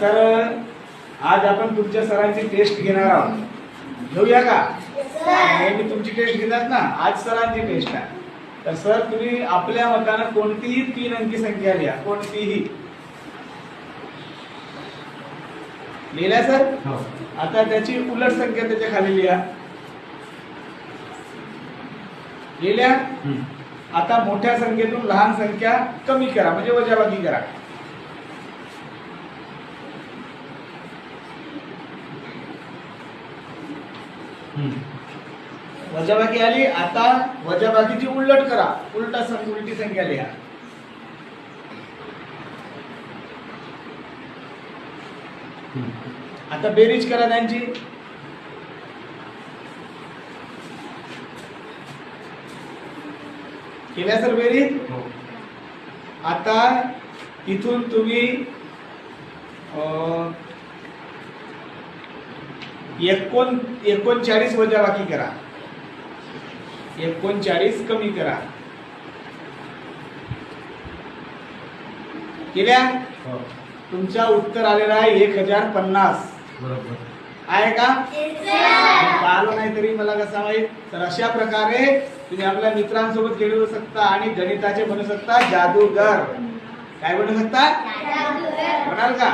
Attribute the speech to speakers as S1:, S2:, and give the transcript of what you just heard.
S1: तर आज आपण तुमच्या सरांची टेस्ट घेणार आहोत. घेऊया का? नेहमी तुमची टेस्ट घेतात ना, आज सरांची टेस्ट आहे. तर सर तुम्ही आपल्या मतानं कोणतीही 3 अंकी संख्या लिहा, कोणतीही. लिहिल्या सर? आता त्याची उलट संख्या त्याच्या खाली लिहा. लिहिल्या? आता मोठ्या संख्येतून लहान संख्या कमी करा, म्हणजे वजाबाकी करा. वजाबाकी आली. आता वजाबाकीची उलट करा, उलटी संख्या लिहा. आता बेरीज करा त्यांची. केल्या सर बेरीज? आता इथून तुम्ही 39 वजाबाकी करा, 39 कमी करा. केल्या? तुमचा उत्तर आलेला आहे 1050.
S2: बरोबर
S1: आहे का? पाहिलं नाही तरी मला कसं माहित. तर अशा प्रकारे तुम्ही आपल्या मित्रांसोबत खेळू शकता आणि गणिताचे बनू शकता जादूगर. काय बनू शकता? म्हणाल का?